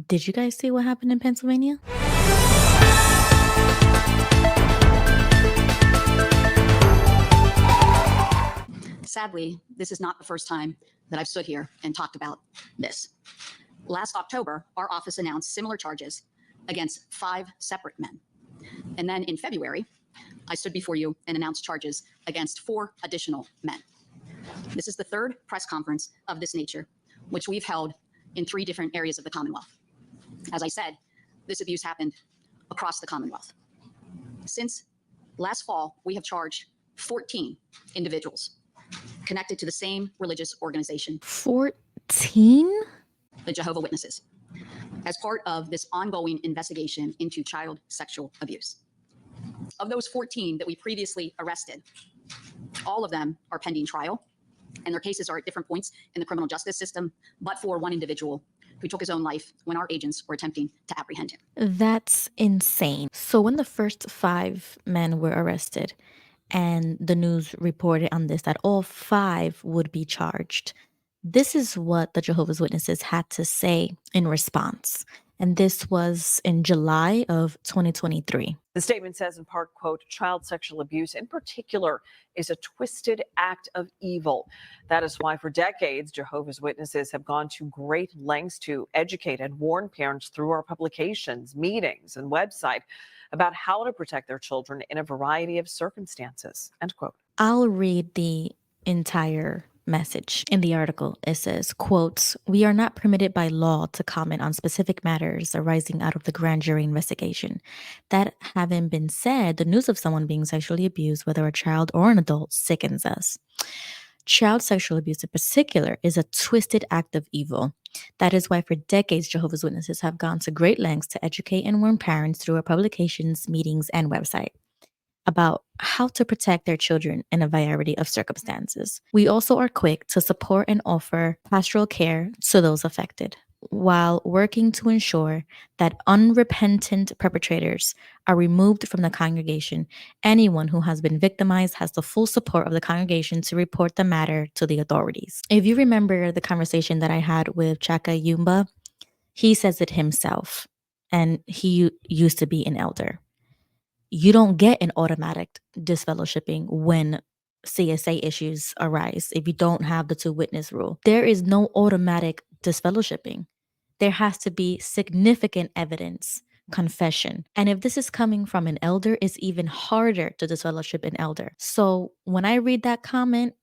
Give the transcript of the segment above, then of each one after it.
Did you guys see what happened in Pennsylvania? Sadly, this is not the first time that I've stood here and talked about this. Last October, our office announced similar charges against 5 separate men. And then in February, I stood before you and announced charges against 4 additional men. This is the 3rd press conference of this nature, which we've held in 3 different areas of the Commonwealth. As I said, this abuse happened across the Commonwealth. Since last fall, we have charged 14 individuals connected to the same religious organization, 14? the Jehovah's Witnesses, as part of this ongoing investigation into child sexual abuse. Of those 14 that we previously arrested, all of them are pending trial, and their cases are at different points in the criminal justice system, but for one individual who took his own life when our agents were attempting to apprehend him. That's insane. So when the first 5 men were arrested and the news reported on this that all 5 would be charged, this is what the Jehovah's Witnesses had to say in response. And this was in July of 2023. The statement says in part, quote, child sexual abuse in particular is a twisted act of evil. That is why for decades, Jehovah's Witnesses have gone to great lengths to educate and warn parents through our publications, meetings, and website about how to protect their children in a variety of circumstances, end quote. I'll read the entire message. In the article, it says, quote, we are not permitted by law to comment on specific matters arising out of the grand jury investigation. That having been said, the news of someone being sexually abused, whether a child or an adult, sickens us. Child sexual abuse in particular is a twisted act of evil. That is why for decades, Jehovah's Witnesses have gone to great lengths to educate and warn parents through our publications, meetings, and website about how to protect their children in a variety of circumstances. We also are quick to support and offer pastoral care to those affected, while working to ensure that unrepentant perpetrators are removed from the congregation. Anyone who has been victimized has the full support of the congregation to report the matter to the authorities. If you remember the conversation that I had with Chaka Yumba, he says it himself, and he used to be an elder. You don't get an automatic disfellowshipping when CSA issues arise if you don't have the 2-witness rule. There is no automatic disfellowshipping. There has to be significant evidence, confession. And if this is coming from an elder, it's even harder to disfellowship an elder. So when I read that comment,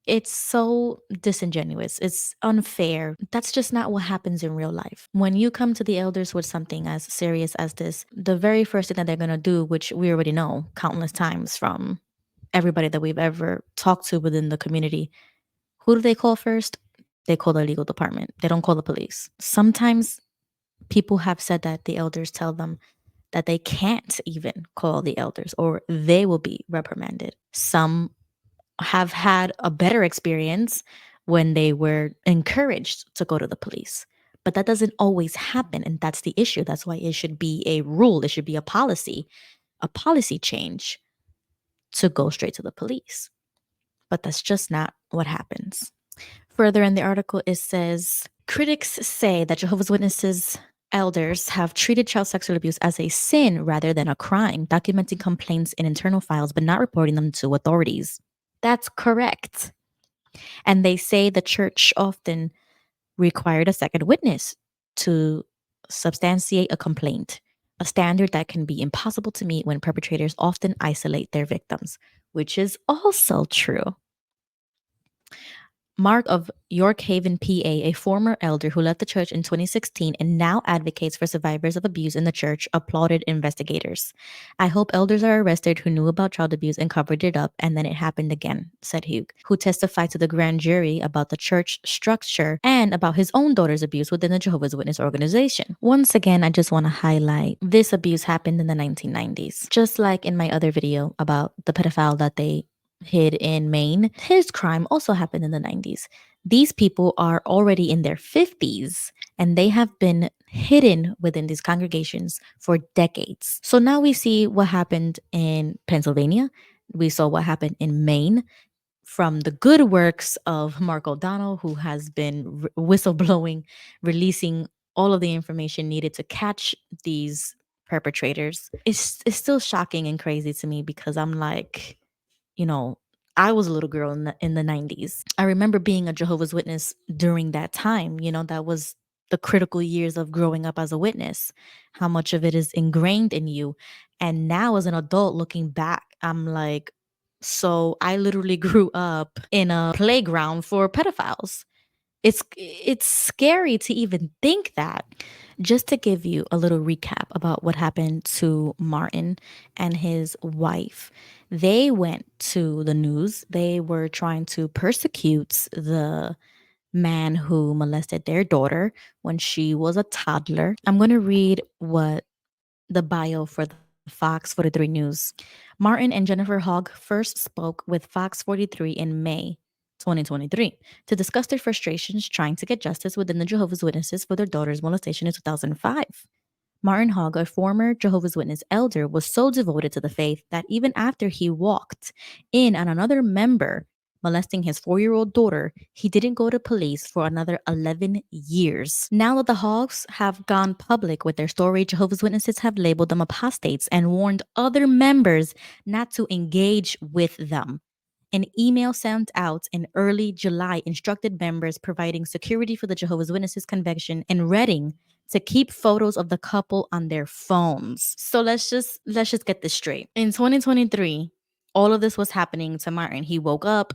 it's so disingenuous. It's unfair. That's just not what happens in real life. When you come to the elders with something as serious as this, the very first thing that they're going to do, which we already know countless times from everybody that we've ever talked to within the community, who do they call first? They call the legal department. They don't call the police. Sometimes people have said that the elders tell them that they can't even call the elders or they will be reprimanded. Some have had a better experience when they were encouraged to go to the police. But that doesn't always happen, and that's the issue. That's why it should be a rule. It should be a policy change to go straight to the police. But that's just not what happens. Further in the article, it says, critics say that Jehovah's Witnesses elders have treated child sexual abuse as a sin rather than a crime, documenting complaints in internal files but not reporting them to authorities. That's correct. And they say the church often required a second witness to substantiate a complaint, a standard that can be impossible to meet when perpetrators often isolate their victims, which is also true. Mark of York Haven, PA, a former elder who left the church in 2016 and now advocates for survivors of abuse in the church, applauded investigators. I hope elders are arrested who knew about child abuse and covered it up, and then it happened again, said Hugh, who testified to the grand jury about the church structure and about his own daughter's abuse within the Jehovah's Witness organization. Once again, I just want to highlight this abuse happened in the 1990s. Just like in my other video about the pedophile that they hid in Maine, his crime also happened in the 90s. These people are already in their 50s and they have been hidden within these congregations for decades. So now we see what happened in Pennsylvania. We saw what happened in Maine from the good works of Mark O'Donnell, who has been whistleblowing, releasing all of the information needed to catch these perpetrators. It's still shocking and crazy to me because I'm like, you know, I was a little girl in the 90s. I remember being a Jehovah's Witness during that time. That was the critical years of growing up as a witness, how much of it is ingrained in you. And now as an adult looking back, I'm like, so I literally grew up in a playground for pedophiles. It's scary to even think that. Just to give you a little recap about what happened to Martin and his wife. They went to the news. They were trying to persecute the man who molested their daughter when she was a toddler. I'm going to read what the bio for the Fox 43 News. Martin and Jennifer Hogg first spoke with Fox 43 in May 2023 to discuss their frustrations trying to get justice within the Jehovah's Witnesses for their daughter's molestation in 2005. Martin Hogg, a former Jehovah's Witness elder, was so devoted to the faith that even after he walked in on another member molesting his 4-year-old daughter, he didn't go to police for another 11 years. Now that the Hoggs have gone public with their story, Jehovah's Witnesses have labeled them apostates and warned other members not to engage with them. An email sent out in early July instructed members providing security for the Jehovah's Witnesses convention in Reading to keep photos of the couple on their phones. So let's just get this straight. In 2023, all of this was happening to Martin. He woke up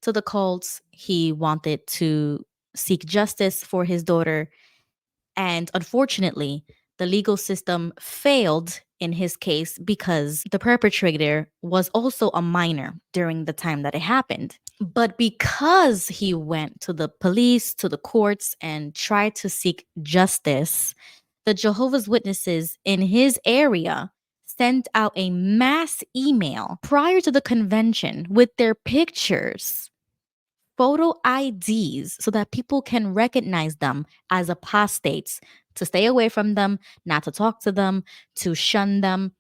to the cults. He wanted to seek justice for his daughter. And unfortunately, the legal system failed in his case because the perpetrator was also a minor during the time that it happened. But because he went to the police, to the courts, and tried to seek justice, the Jehovah's Witnesses in his area sent out a mass email prior to the convention with their pictures, photo IDs, so that people can recognize them as apostates, to stay away from them, not to talk to them, to shun them,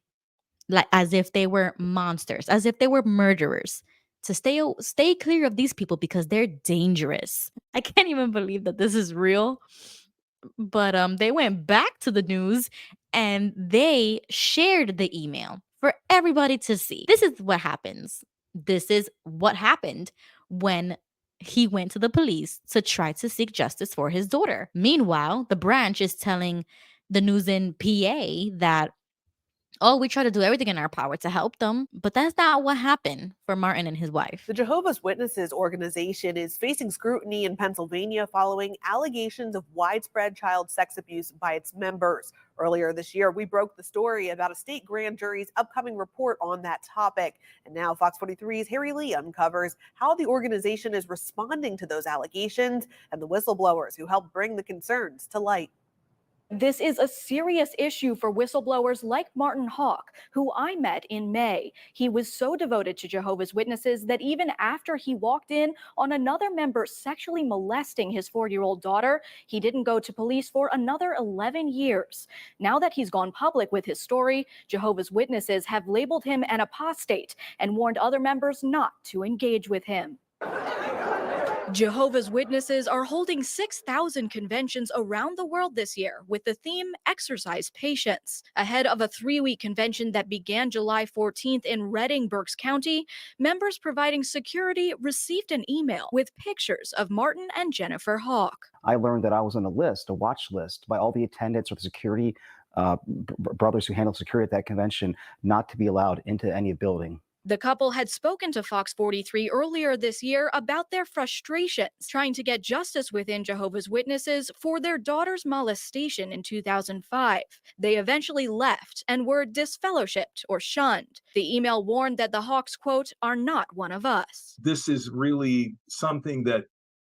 like as if they were monsters, as if they were murderers, to stay clear of these people because they're dangerous. I can't even believe that this is real. But they went back to the news and they shared the email for everybody to see. This is what happens. This is what happened when he went to the police to try to seek justice for his daughter. Meanwhile, the branch is telling the news in PA that, oh, we try to do everything in our power to help them. But that's not what happened for Martin and his wife. The Jehovah's Witnesses organization is facing scrutiny in Pennsylvania following allegations of widespread child sex abuse by its members. Earlier this year, we broke the story about a state grand jury's upcoming report on that topic. And now Fox 43's Harry Lee uncovers how the organization is responding to those allegations and the whistleblowers who helped bring the concerns to light. This is a serious issue for whistleblowers like Martin Hawk, who I met in May. He was so devoted to Jehovah's Witnesses that even after he walked in on another member sexually molesting his 4-year-old daughter, he didn't go to police for another 11 years. Now that he's gone public with his story, Jehovah's Witnesses have labeled him an apostate and warned other members not to engage with him. Jehovah's Witnesses are holding 6,000 conventions around the world this year with the theme Exercise Patience. Ahead of a 3-week convention that began July 14th in Reading, Berks County, members providing security received an email with pictures of Martin and Jennifer Hawk. I learned that I was on a watch list by all the attendants or the security brothers who handle security at that convention, not to be allowed into any building. The couple had spoken to Fox 43 earlier this year about their frustrations trying to get justice within Jehovah's Witnesses for their daughter's molestation in 2005. They eventually left and were disfellowshipped or shunned. The email warned that the Hawks, quote, are not one of us. This is really something that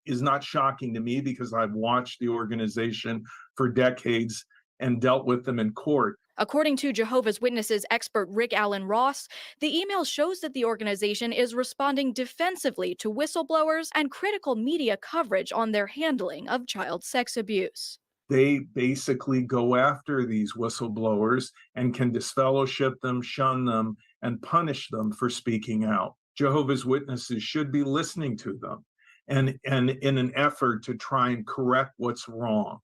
is not shocking to me because I've watched the organization for decades and dealt with them in court. According to Jehovah's Witnesses expert Rick Allen Ross, the email shows that the organization is responding defensively to whistleblowers and critical media coverage on their handling of child sex abuse. They basically go after these whistleblowers and can disfellowship them, shun them, and punish them for speaking out. Jehovah's Witnesses should be listening to them and in an effort to try and correct what's wrong.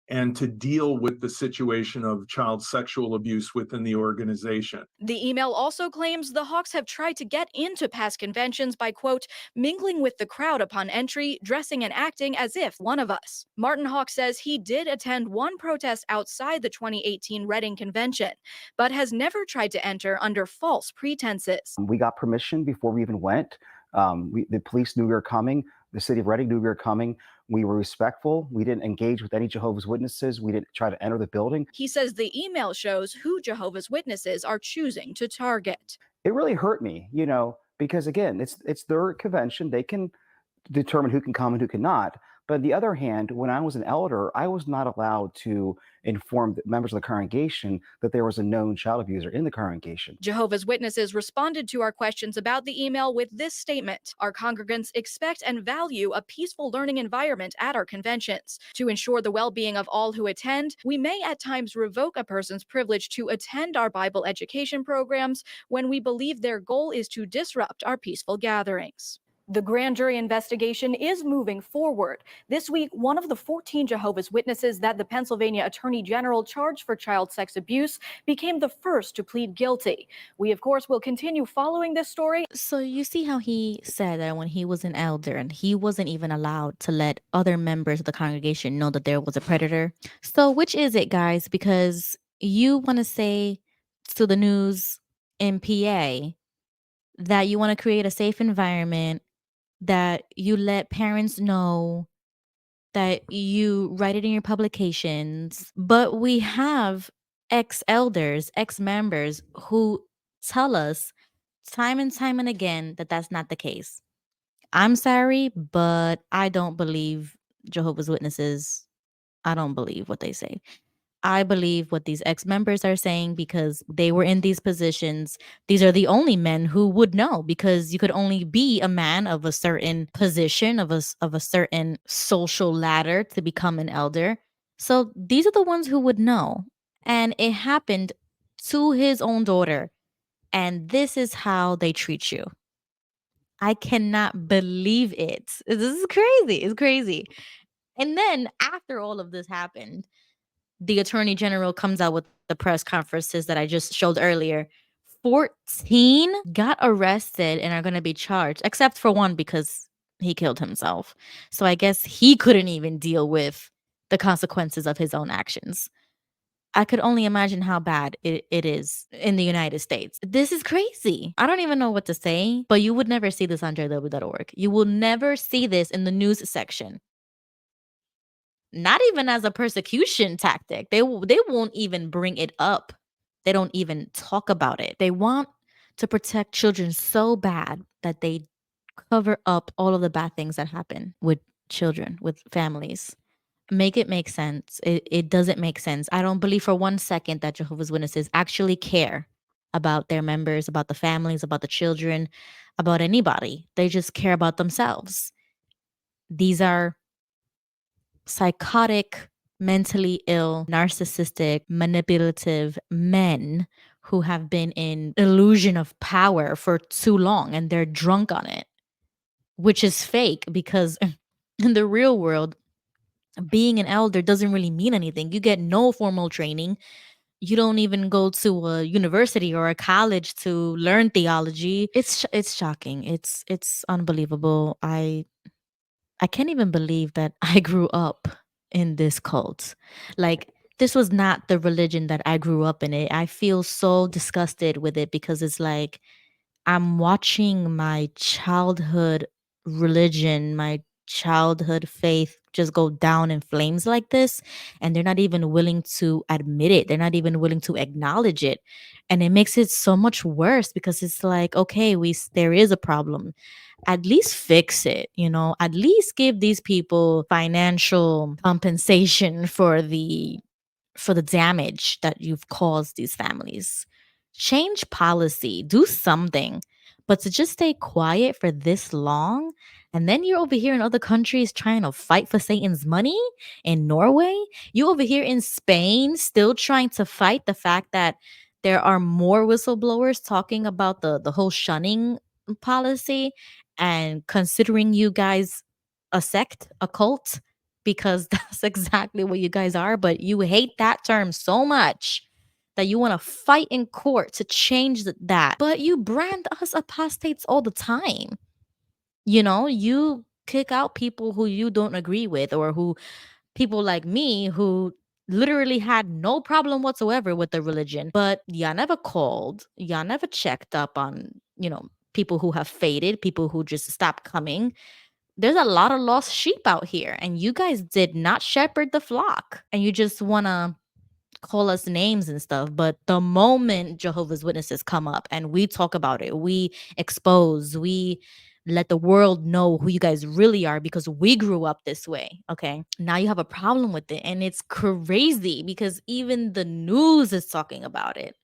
and to deal with the situation of child sexual abuse within the organization. The email also claims the Hawks have tried to get into past conventions by, quote, mingling with the crowd upon entry, dressing and acting as if one of us. Martin Hawk says he did attend one protest outside the 2018 Reading Convention, but has never tried to enter under false pretenses. We got permission before we even went. The police knew we were coming. The city of Reading knew we were coming. We were respectful. We didn't engage with any Jehovah's Witnesses. We didn't try to enter the building. He says the email shows who Jehovah's Witnesses are choosing to target. It really hurt me, because again, it's their convention. They can determine who can come and who cannot. But on the other hand, when I was an elder, I was not allowed to inform the members of the congregation that there was a known child abuser in the congregation. Jehovah's Witnesses responded to our questions about the email with this statement: our congregants expect and value a peaceful learning environment at our conventions. To ensure the well-being of all who attend, we may at times revoke a person's privilege to attend our Bible education programs when we believe their goal is to disrupt our peaceful gatherings. The grand jury investigation is moving forward. This week, one of the 14 Jehovah's Witnesses that the Pennsylvania Attorney General charged for child sex abuse became the first to plead guilty. We, of course, will continue following this story. So you see how he said that when he was an elder and he wasn't even allowed to let other members of the congregation know that there was a predator. So which is it, guys? Because you want to say to the news in PA that you want to create a safe environment, that you let parents know, that you write it in your publications. But we have ex-elders, ex-members who tell us time and time and again that that's not the case. I'm sorry, but I don't believe Jehovah's Witnesses. I don't believe what they say. I believe what these ex-members are saying because they were in these positions. These are the only men who would know, because you could only be a man of a certain position, of a certain social ladder to become an elder. So these are the ones who would know. And it happened to his own daughter. And this is how they treat you. I cannot believe it. This is crazy. It's crazy. And then after all of this happened, the attorney general comes out with the press conferences that I just showed earlier. 14 got arrested and are going to be charged, except for one because he killed himself. So I guess he couldn't even deal with the consequences of his own actions. I could only imagine how bad it is in the United States. This is crazy. I don't even know what to say, but you would never see this on jew.org. You will never see this in the news section. Not even as a persecution tactic. They won't even bring it up. They don't even talk about it. They want to protect children so bad that they cover up all of the bad things that happen with children, with families. Make it make sense. It doesn't make sense. I don't believe for 1 second that Jehovah's Witnesses actually care about their members, about the families, about the children, about anybody. They just care about themselves. These are psychotic, mentally ill, narcissistic, manipulative men who have been in illusion of power for too long, and they're drunk on it, which is fake, because in the real world, being an elder doesn't really mean anything. You get no formal training. You don't even go to a university or a college to learn theology. It's shocking. It's unbelievable. I can't even believe that I grew up in this cult. Like, this was not the religion that I grew up in. I feel so disgusted with it, because it's like I'm watching my childhood religion, my childhood faith just go down in flames like this, and they're not even willing to admit it. They're not even willing to acknowledge it. And it makes it so much worse, because it's like, okay, there is a problem. At least fix it, at least give these people financial compensation for the damage that you've caused these families. Change policy, do something. But to just stay quiet for this long, and then you're over here in other countries trying to fight for Satan's money in Norway, you over here in Spain still trying to fight the fact that there are more whistleblowers talking about the whole shunning policy, and considering you guys a sect, a cult, because that's exactly what you guys are. But you hate that term so much that you want to fight in court to change that. But you brand us apostates all the time. You know, you kick out people who you don't agree with, or who people like me who literally had no problem whatsoever with the religion, but y'all never called, y'all never checked up on, people who have faded, people who just stopped coming. There's a lot of lost sheep out here, and you guys did not shepherd the flock, and you just want to call us names and stuff. But the moment Jehovah's Witnesses come up and we talk about it, we expose, we let the world know who you guys really are, because we grew up this way. Okay. Now you have a problem with it. And it's crazy because even the news is talking about it.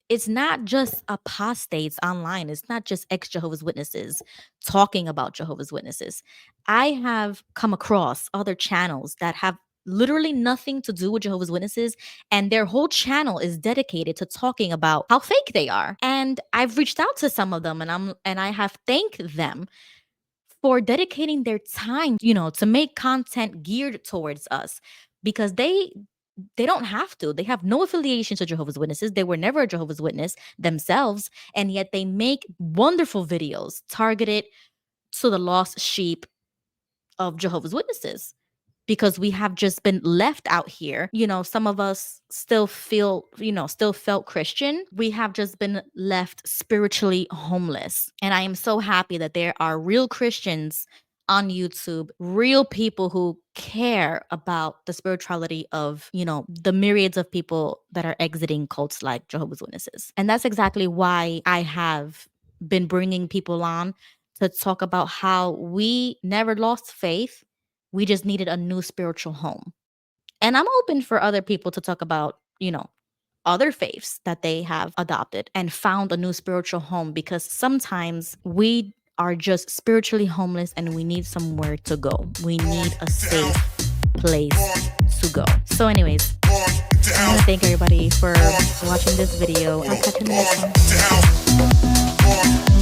It's not just apostates online. It's not just ex-Jehovah's Witnesses talking about Jehovah's Witnesses. I have come across other channels that have literally nothing to do with Jehovah's Witnesses, and their whole channel is dedicated to talking about how fake they are. And I've reached out to some of them, and I have thanked them for dedicating their time, to make content geared towards us, because they don't have to. They have no affiliation to Jehovah's Witnesses. They were never a Jehovah's Witness themselves, and yet they make wonderful videos targeted to the lost sheep of Jehovah's Witnesses, because we have just been left out here. Some of us still felt Christian. We have just been left spiritually homeless. And I am so happy that there are real Christians on YouTube, real people who care about the spirituality of, the myriads of people that are exiting cults like Jehovah's Witnesses. And that's exactly why I have been bringing people on to talk about how we never lost faith. We just needed a new spiritual home. And I'm open for other people to talk about, other faiths that they have adopted and found a new spiritual home, because sometimes we are just spiritually homeless and we need somewhere to go. We need a safe place to go. So anyways, I want to thank everybody for watching this video. I'll catch you in the next one.